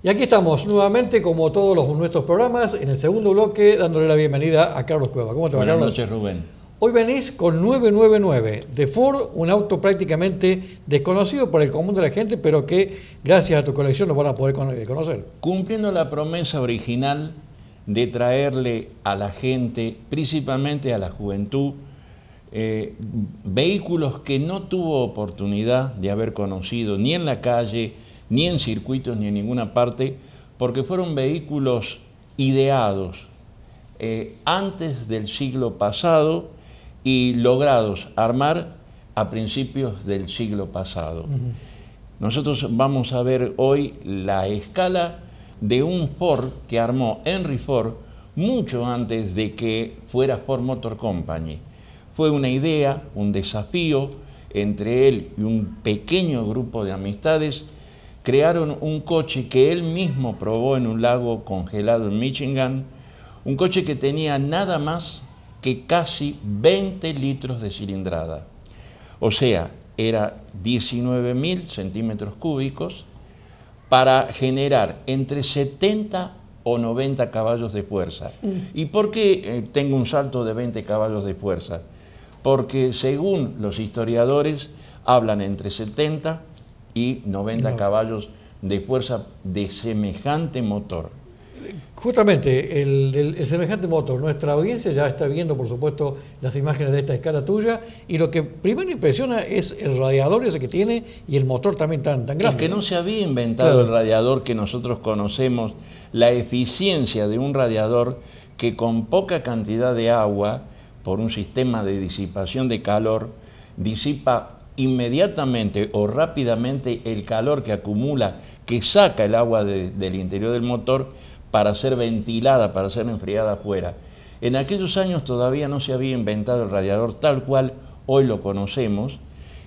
Y aquí estamos nuevamente, como todos nuestros programas, en el segundo bloque, dándole la bienvenida a Carlos Cueva. ¿Cómo te va, Carlos? Buenas noches, Rubén. Hoy venís con 999 de Ford, un auto prácticamente desconocido por el común de la gente, pero que gracias a tu colección lo van a poder conocer. Cumpliendo la promesa original de traerle a la gente, principalmente a la juventud, vehículos que no tuvo oportunidad de haber conocido ni en la calle, ni en circuitos, ni en ninguna parte, porque fueron vehículos ideados antes del siglo pasado y logrados armar a principios del siglo pasado. Nosotros vamos a ver hoy la escala de un Ford que armó Henry Ford mucho antes de que fuera Ford Motor Company. Fue una idea, un desafío entre él y un pequeño grupo de amistades. Crearon un coche que él mismo probó en un lago congelado en Michigan, un coche que tenía nada más que casi 20 litros de cilindrada. O sea, era 19.000 centímetros cúbicos para generar entre 70 o 90 caballos de fuerza. ¿Y por qué tengo un salto de 20 caballos de fuerza? Porque según los historiadores hablan entre 70 y 90 caballos de fuerza de semejante motor. Justamente, el semejante motor, nuestra audiencia ya está viendo, por supuesto, las imágenes de esta escala tuya, y lo que primero impresiona es el radiador ese que tiene y el motor también tan grande. Es que no se había inventado el radiador que nosotros conocemos, la eficiencia de un radiador que con poca cantidad de agua, por un sistema de disipación de calor, disipa inmediatamente o rápidamente el calor que acumula, que saca el agua del interior del motor para ser ventilada, para ser enfriada afuera. En aquellos años todavía no se había inventado el radiador tal cual hoy lo conocemos,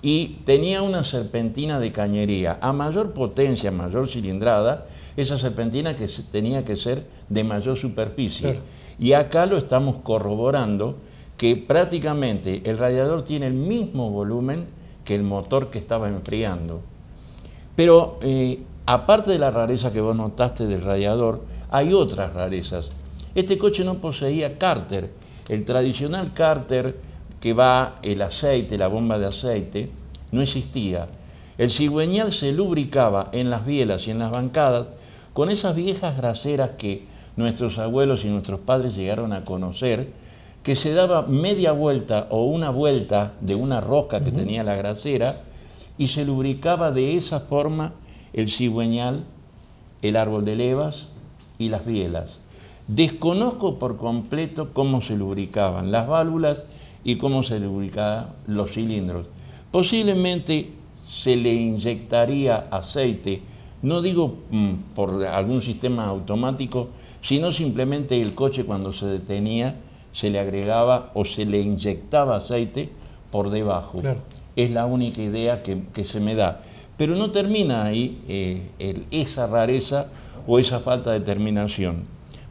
y tenía una serpentina de cañería. A mayor potencia, mayor cilindrada, esa serpentina que tenía que ser de mayor superficie. Claro. Y acá lo estamos corroborando, que prácticamente el radiador tiene el mismo volumen que el motor que estaba enfriando. Pero aparte de la rareza que vos notaste del radiador, hay otras rarezas. Este coche no poseía cárter. El tradicional cárter que va el aceite, la bomba de aceite, no existía. El cigüeñal se lubricaba en las bielas y en las bancadas con esas viejas graseras que nuestros abuelos y nuestros padres llegaron a conocer, que se daba media vuelta o una vuelta de una rosca que tenía la grasera, y se lubricaba de esa forma el cigüeñal, el árbol de levas y las bielas. Desconozco por completo cómo se lubricaban las válvulas y cómo se lubricaban los cilindros. Posiblemente se le inyectaría aceite, no digo por algún sistema automático, sino simplemente el coche cuando se detenía se le agregaba o se le inyectaba aceite por debajo. Claro. Es la única idea que se me da. Pero no termina ahí esa rareza o esa falta de terminación.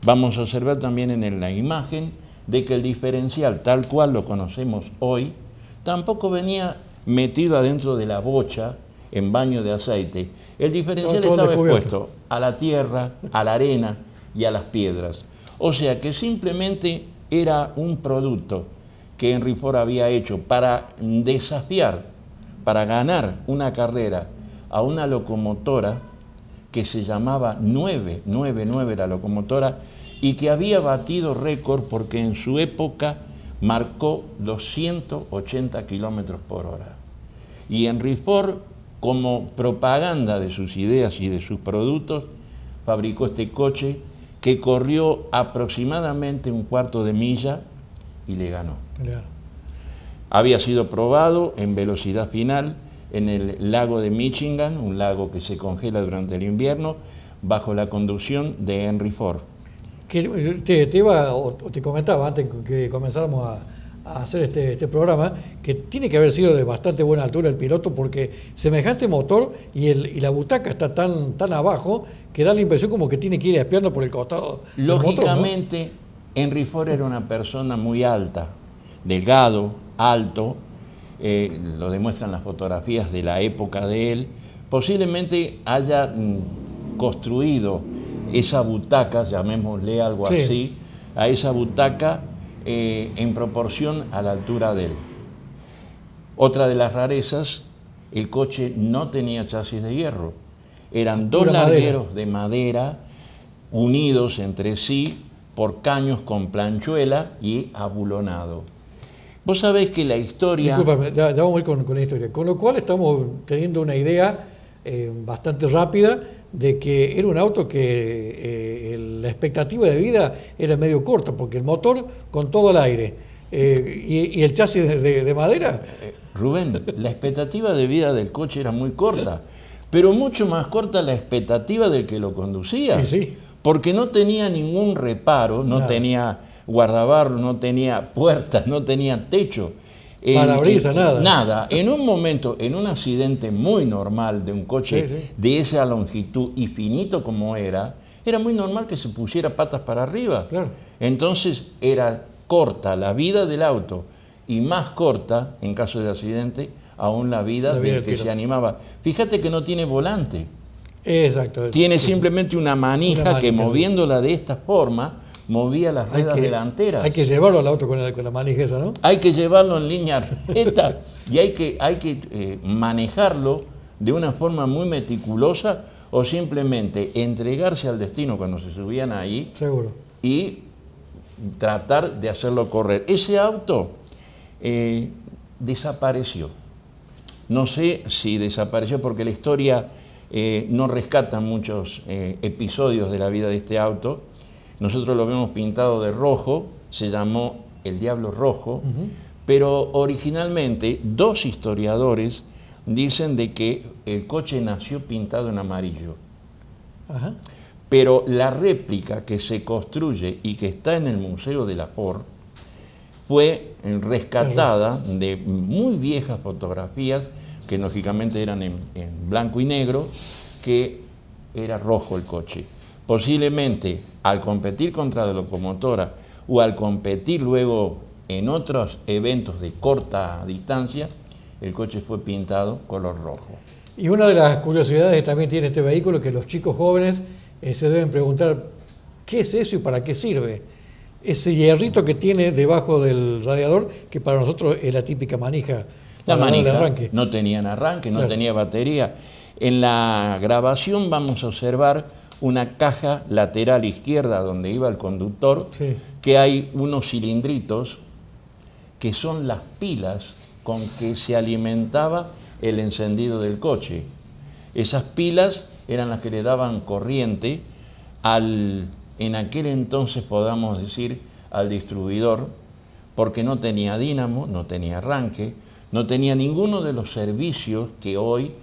Vamos a observar también en la imagen de que el diferencial, tal cual lo conocemos hoy, tampoco venía metido adentro de la bocha en baño de aceite. El diferencial estaba expuesto a la tierra, a la arena y a las piedras. O sea que simplemente era un producto que Henry Ford había hecho para desafiar, para ganar una carrera a una locomotora que se llamaba 999 la locomotora, y que había batido récord porque en su época marcó los 180 kilómetros por hora. Y Henry Ford, como propaganda de sus ideas y de sus productos, fabricó este coche que corrió aproximadamente un cuarto de milla y le ganó. Claro. Había sido probado en velocidad final en el lago de Michigan, un lago que se congela durante el invierno, bajo la conducción de Henry Ford. Que te comentaba antes que comenzáramos a hacer este programa, que tiene que haber sido de bastante buena altura el piloto, porque semejante motor y la butaca está tan abajo que da la impresión como que tiene que ir espiando por el costado. Lógicamente, motor, ¿no? Henry Ford era una persona muy alta, delgado, alto, lo demuestran las fotografías de la época de él. Posiblemente haya construido esa butaca, llamémosle algo Sí. así, a esa butaca en proporción a la altura de él. Otra de las rarezas, el coche no tenía chasis de hierro. Eran dos Pura largueros de madera unidos entre sí por caños con planchuela y abulonado. Vos sabés que la historia... Discúlpame, ya vamos a ir con la historia. Con lo cual estamos teniendo una idea bastante rápida de que era un auto que la expectativa de vida era medio corta, porque el motor con todo el aire y el chasis de madera. Rubén, la expectativa de vida del coche era muy corta, pero mucho más corta la expectativa del que lo conducía. Sí, sí. Porque no tenía ningún reparo, no tenía guardabarro, no tenía puertas, no tenía techo. Parabrisas, nada. Nada. En un momento, en un accidente muy normal de un coche de esa longitud y finito como era muy normal que se pusiera patas para arriba. Claro. Entonces era corta la vida del auto y más corta, en caso de accidente, aún la vida del que se animaba. Fíjate que no tiene volante. Exacto. Tiene simplemente una manija que moviéndola de esta forma, movía las ruedas delanteras. Hay que llevarlo al auto con la manija esa, ¿no? Hay que llevarlo en línea recta y hay que manejarlo de una forma muy meticulosa o simplemente entregarse al destino cuando se subían ahí. Seguro. Y tratar de hacerlo correr. Ese auto desapareció. No sé si desapareció porque la historia no rescata muchos episodios de la vida de este auto. Nosotros lo vemos pintado de rojo, se llamó El Diablo Rojo, pero originalmente dos historiadores dicen de que el coche nació pintado en amarillo. Ajá. Pero la réplica que se construye y que está en el Museo de la Ford fue rescatada de muy viejas fotografías que lógicamente eran en blanco y negro, que era rojo el coche. Posiblemente al competir contra la locomotora o al competir luego en otros eventos de corta distancia, el coche fue pintado color rojo. Y una de las curiosidades que también tiene este vehículo es que los chicos jóvenes se deben preguntar qué es eso y para qué sirve. Ese hierrito que tiene debajo del radiador, que para nosotros es la típica manija. La manija arranque. no tenían arranque, no tenía batería. En la grabación vamos a observar una caja lateral izquierda donde iba el conductor, que hay unos cilindritos que son las pilas con que se alimentaba el encendido del coche. Esas pilas eran las que le daban corriente en aquel entonces, podamos decir, al distribuidor, porque no tenía dínamo, no tenía arranque, no tenía ninguno de los servicios que hoy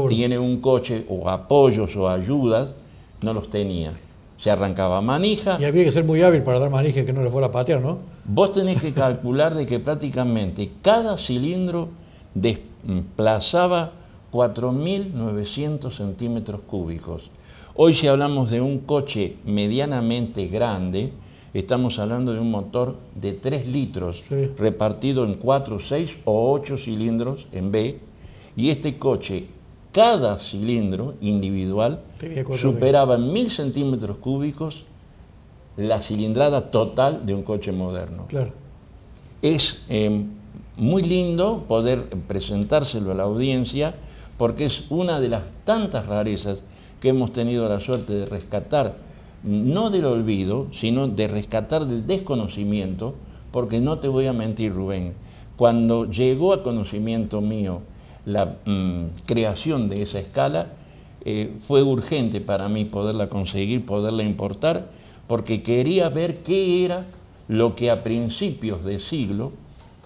tiene un coche, o apoyos o ayudas, no los tenía. Se arrancaba manija. Y había que ser muy hábil para dar manija que no le fuera a patear, ¿no? Vos tenés que calcular de que prácticamente cada cilindro desplazaba 4.900 centímetros cúbicos. Hoy, si hablamos de un coche medianamente grande, estamos hablando de un motor de 3 litros repartido en 4, 6 o 8 cilindros en B, y este coche, cada cilindro individual superaba en 1.000 centímetros cúbicos la cilindrada total de un coche moderno. Claro. Es muy lindo poder presentárselo a la audiencia porque es una de las tantas rarezas que hemos tenido la suerte de rescatar, no del olvido, sino de rescatar del desconocimiento, porque no te voy a mentir, Rubén, cuando llegó a conocimiento mío la creación de esa escala, fue urgente para mí poderla conseguir, poderla importar, porque quería ver qué era lo que a principios de siglo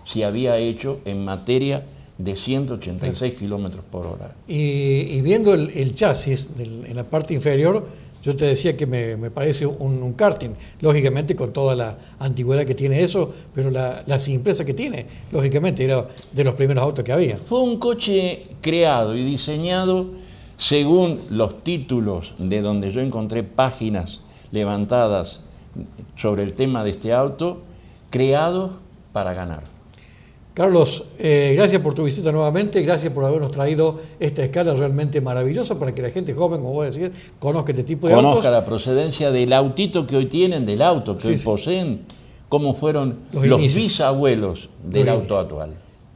se había hecho en materia de 186 kilómetros por hora. Y viendo el chasis en la parte inferior, yo te decía que me parece un karting, lógicamente con toda la antigüedad que tiene eso, pero la simpleza que tiene, lógicamente era de los primeros autos que había. Fue un coche creado y diseñado según los títulos de donde yo encontré páginas levantadas sobre el tema de este auto, creado para ganar. Carlos, gracias por tu visita nuevamente, gracias por habernos traído esta escala realmente maravillosa para que la gente joven, como vos decís, conozca este tipo de autos. Conozca la procedencia del autito que hoy tienen, del auto que hoy poseen, cómo fueron los bisabuelos del auto actual.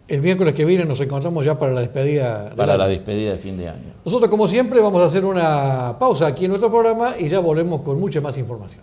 El miércoles que viene nos encontramos ya para la despedida. Para la despedida de fin de año. Nosotros, como siempre, vamos a hacer una pausa aquí en nuestro programa y ya volvemos con mucha más información.